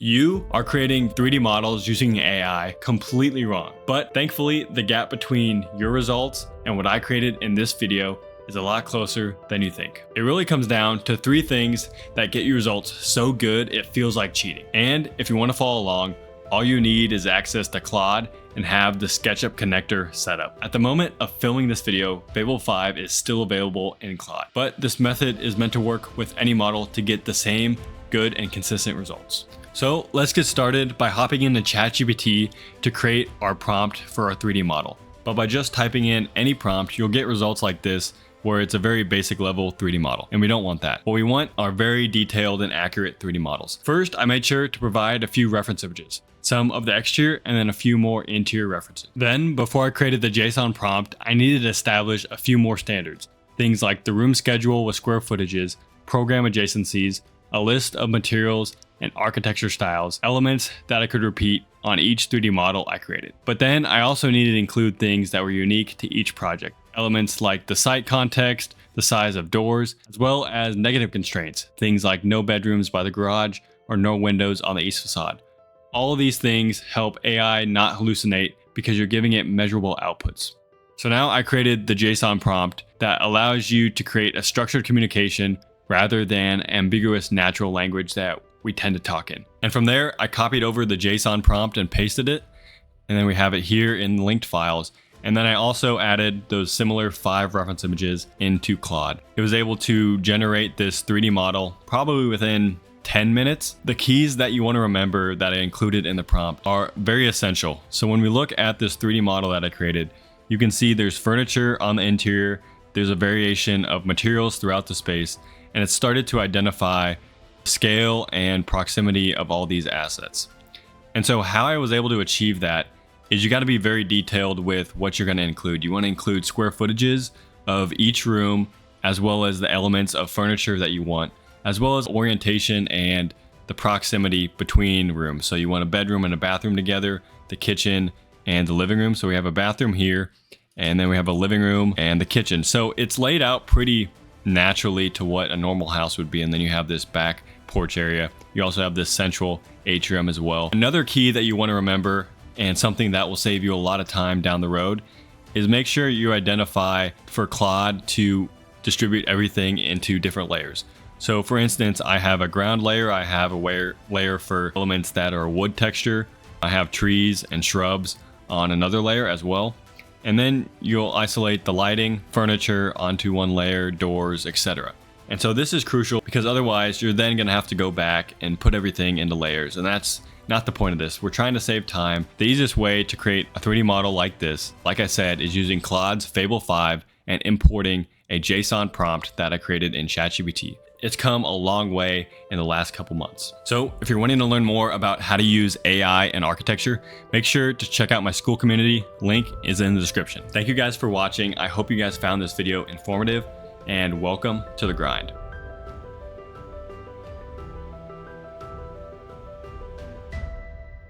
You are creating 3D models using AI completely wrong. But thankfully, the gap between your results and what I created in this video is a lot closer than you think. It really comes down to 3 things that get your results so good it feels like cheating. And if you want to follow along, all you need is access to Claude and have the SketchUp connector set up. At the moment of filming this video, Fable 5 is still available in Claude. But this method is meant to work with any model to get the same good and consistent results. So let's get started by hopping into ChatGPT to create our prompt for our 3D model. But by just typing in any prompt, you'll get results like this, where it's a very basic level 3D model. And we don't want that. What we want are very detailed and accurate 3D models. First, I made sure to provide a few reference images, some of the exterior and then a few more interior references. Then, before I created the JSON prompt, I needed to establish a few more standards. Things like the room schedule with square footages, program adjacencies, a list of materials and architecture styles, elements that I could repeat on each 3D model I created. But then I also needed to include things that were unique to each project. Elements like the site context, the size of doors, as well as negative constraints, things like no bedrooms by the garage or no windows on the east facade. All of these things help AI not hallucinate because you're giving it measurable outputs. So now I created the JSON prompt that allows you to create a structured communication rather than ambiguous natural language that we tend to talk in. And from there, I copied over the JSON prompt and pasted it. And then we have it here in linked files. And then I also added those similar 5 reference images into Claude. It was able to generate this 3D model probably within 10 minutes. The keys that you want to remember that I included in the prompt are very essential. So when we look at this 3D model that I created, you can see there's furniture on the interior. There's a variation of materials throughout the space. And it started to identify scale and proximity of all these assets. And so how I was able to achieve that is you got to be very detailed with what you're going to include. You want to include square footages of each room, as well as the elements of furniture that you want, as well as orientation and the proximity between rooms. So you want a bedroom and a bathroom together, the kitchen and the living room. So we have a bathroom here, and then we have a living room and the kitchen. So it's laid out pretty naturally to what a normal house would be. And then you have this back porch area. You also have this central atrium as well. Another key that you want to remember, and something that will save you a lot of time down the road, is make sure you identify for Claude to distribute everything into different layers. So for instance, I have a ground layer, I have a layer for elements that are wood texture, I have trees and shrubs on another layer as well. And then you'll isolate the lighting, furniture onto one layer, doors, etc. And so this is crucial because otherwise you're then going to have to go back and put everything into layers. And that's not the point of this. We're trying to save time. The easiest way to create a 3D model like this, like I said, is using Claude's Fable 5 and importing a JSON prompt that I created in ChatGPT. It's come a long way in the last couple months. So if you're wanting to learn more about how to use AI and architecture, make sure to check out my school community. Link is in the description. Thank you guys for watching. I hope you guys found this video informative, and welcome to the grind.